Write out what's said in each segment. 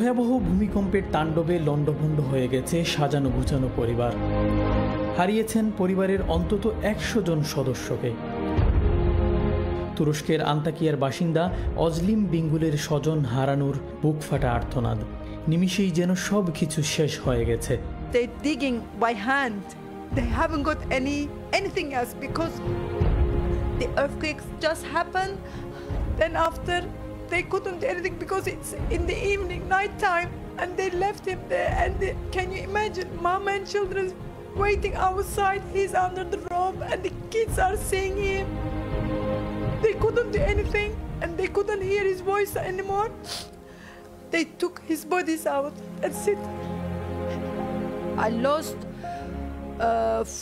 ভয়াবহ ভূমিকম্পের তাণ্ডবে লণ্ডভণ্ড হয়ে গেছে সাজানো গুছানো পরিবার। হারিয়েছেন পরিবারের অন্তত 100 জন সদস্যকে। তুরস্কের আন্তাকিয়ার বাসিন্দা অজলিম বিঙ্গুলের স্বজন হারানোর বুকফাটা আর্তনাদ। নিমিষেই যেন সব কিছু শেষ হয়ে গেছে। They're digging by hand. They haven't got anything else because the earthquakes just happened. Then after they couldn't do anything because it's in the evening, night time, and they left him there. And can you imagine, mom and children waiting outside? He's under the rope, and the kids are seeing him. They couldn't do anything, and they couldn't hear his voice anymore. They took his bodies out. That's it. I lost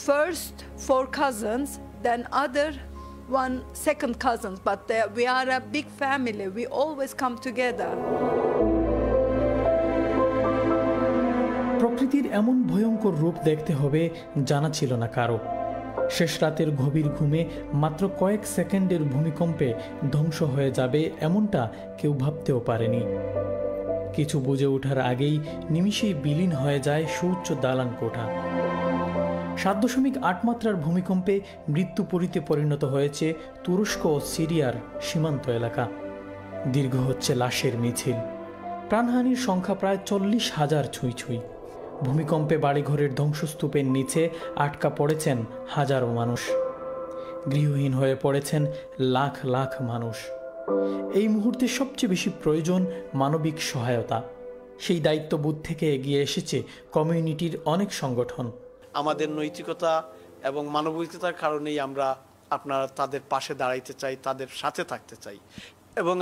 first 4 cousins, then other 1 second cousins, but we are a big family. We always come together. প্রকৃতির এমন ভয়ঙ্কর রূপ দেখতে হবে জানা ছিল না কারো। শেষ রাতের গভীর ঘুমে মাত্র কয়েক সেকেন্ডের ভূমিকম্পে ধ্বংস হয়ে যাবে এমনটা কেউ ভাবতেও পারেনি। কিছু বুঝে ওঠার আগেই নিমিষেই বিলীন হয়ে যায় সুউচ্চ দালান কোঠা। 7.8 মাত্রার ভূমিকম্পে মৃত্যুপুরীতে পরিণত হয়েছে তুরস্ক ও সিরিয়ার সীমান্ত এলাকা। দীর্ঘ হচ্ছে লাশের মিছিল। প্রাণহানির সংখ্যা প্রায় 40,000 ছুঁই। ভূমিকম্পে বাড়িঘরের ধ্বংসস্তূপের নিচে আটকা পড়েছেন হাজারো মানুষ। গৃহহীন হয়ে পড়েছেন লাখ লাখ মানুষ। এই মুহূর্তে সবচেয়ে বেশি প্রয়োজন মানবিক সহায়তা। সেই দায়িত্ববোধ থেকে এগিয়ে এসেছে কমিউনিটির অনেক সংগঠন। আমাদের নৈতিকতা এবং মানবিকতার কারণেই আমরা তাদের পাশে দাঁড়াইতে চাই, তাদের সাথে থাকতে চাই। এবং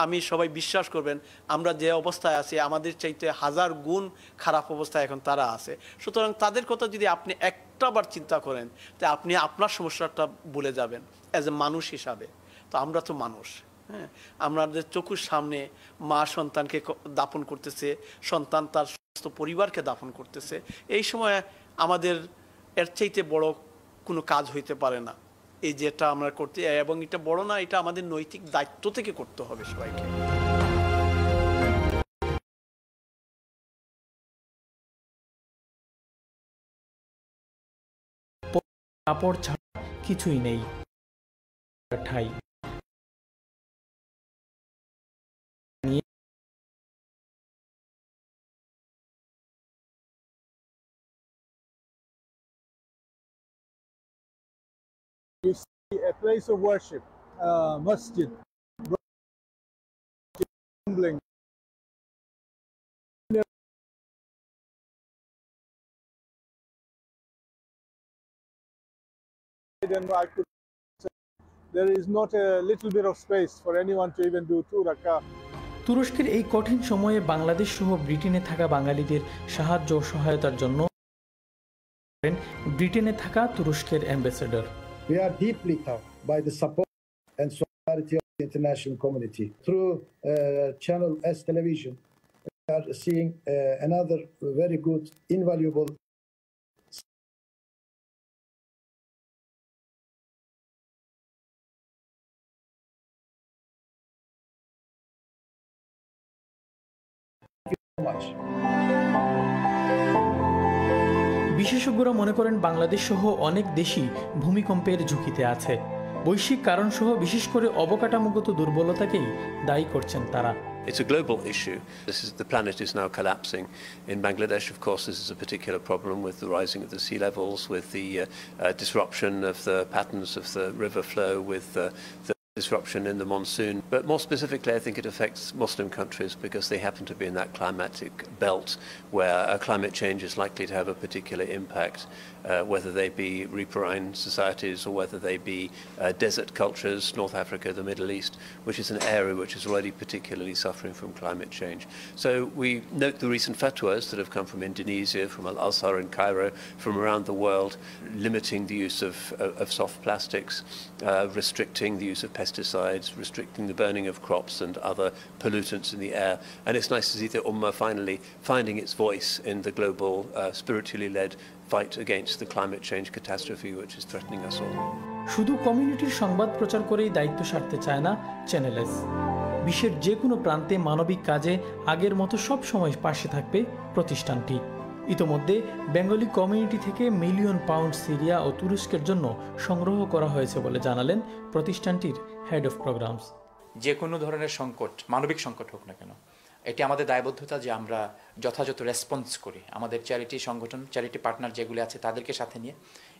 আমি সবাই বিশ্বাস করবেন, আমরা যে অবস্থায় আছি আমাদের চাইতে 1000 গুণ খারাপ অবস্থায় এখন তারা আছে। সুতরাং তাদের কথা যদি আপনি একটাবার চিন্তা করেন, তা আপনি আপনার সমস্যাটা ভুলে যাবেন অ্যাজ এ মানুষ হিসাবে। তো আমরা তো মানুষ, হ্যাঁ, আমাদের চোখের সামনে মা সন্তানকে দাফন করতেছে, সন্তান তার সমস্ত পরিবারকে দাফন করতেছে। এই সময় আমাদের এর চাইতে বড় কোনো কাজ হইতে পারে না এই যেটা আমরা করতে, এবং এটা বড় না, এটা আমাদের নৈতিক দায়িত্ব থেকে করতে হবে সবাইকে। কাপড় ছাড়া কিছুই নেই ঠাই। You see a place of worship, masjid, humbling. And I could say there is not a little bit of space for anyone to even do 2 rak'ah. তুরস্কের এই কঠিন সময়ে বাংলাদেশ সহ ব্রিটেনে থাকা বাঙালিদের সাহায্য ও সহায়তার জন্য ব্রিটেনে থাকা তুরস্কের ambassador. We are deeply touched by the support and solidarity of the international community. Through Channel S television, we are seeing another very good, invaluable much. বিশেষজ্ঞরা মনে করেন বাংলাদেশ সহ অনেক দেশই ভূমিকম্পের ঝুঁকিতে আছে। বৈশ্বিক কারণ সহ বিশেষ করে অবকাঠামোগত দুর্বলতাকেই দায়ী করছেন তারা। It's a global issue. The planet is now collapsing. In Bangladesh, of course, this is a particular problem with the rising of the sea levels, with the disruption of the patterns of the river flow, with the disruption in the monsoon. But more specifically, I think it affects Muslim countries because they happen to be in that climatic belt where climate change is likely to have a particular impact, whether they be riparian societies or whether they be desert cultures, North Africa, the Middle East, which is an area which is already particularly suffering from climate change. So we note the recent fatwas that have come from Indonesia, from Al-Azhar in Cairo, from around the world, limiting the use of soft plastics, restricting the use of pesticides, restricting the burning of crops and other pollutants in the air. And it's nice to see the Ummah finally finding its voice in the global, spiritually led fight against the climate change catastrophe which is threatening us all. শুধু কমিউনিটির সংবাদ প্রচার করেই দায়িত্ব সারতে চায় না channel S. বিশ্বের যে কোনো প্রান্তে মানবিক কাজে আগের মতো সব সময় পাশে থাকবে প্রতিষ্ঠানটি। ইতোমধ্যে বেঙ্গলি কমিউনিটি থেকে মিলিয়ন পাউন্ড সিরিয়া ও তুরস্কের জন্য সংগ্রহ করা হয়েছে বলে জানালেন প্রতিষ্ঠানটির হেড অফ প্রোগ্রামস। যে কোনো ধরনের সংকট, মানবিক সংকট হোক না কেন, এটি আমাদের দায়বদ্ধতা যে আমরা যথাযথ রেসপন্স করি। আমাদের চ্যারিটি সংগঠন, চ্যারিটি পার্টনার যেগুলি আছে তাদেরকে সাথে নিয়ে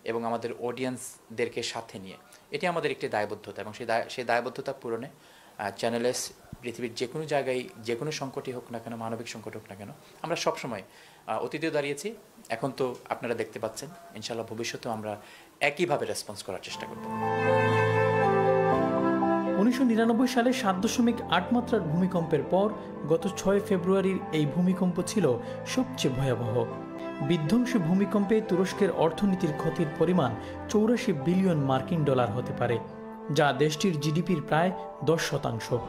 এবং আমাদের অডিয়েন্সদেরকে সাথে নিয়ে, এটি আমাদের একটি দায়বদ্ধতা এবং সেই দায়বদ্ধতা পূরণে চ্যানেল এস পৃথিবীর যে কোনো জায়গায় যে কোনো সংকটই হোক না কেন, মানবিক সংকট হোক না কেন, আমরা সবসময় অতীতেও দাঁড়িয়েছি, এখন তো আপনারা দেখতে পাচ্ছেন, ইনশাআল্লাহ ভবিষ্যতেও আমরা একইভাবে রেসপন্স করার চেষ্টা করব। 1999 সালে 7.8 মাত্রার ভূমিকম্পের পর গত 6 ফেব্রুয়ারির এই ভূমিকম্প ছিল সবচেয়ে ভয়াবহ। বিধ্বংসী ভূমিকম্পে তুরস্কের অর্থনীতির ক্ষতির পরিমাণ 84 বিলিয়ন মার্কিন ডলার হতে পারে, যা দেশটির জিডিপির প্রায় 10%।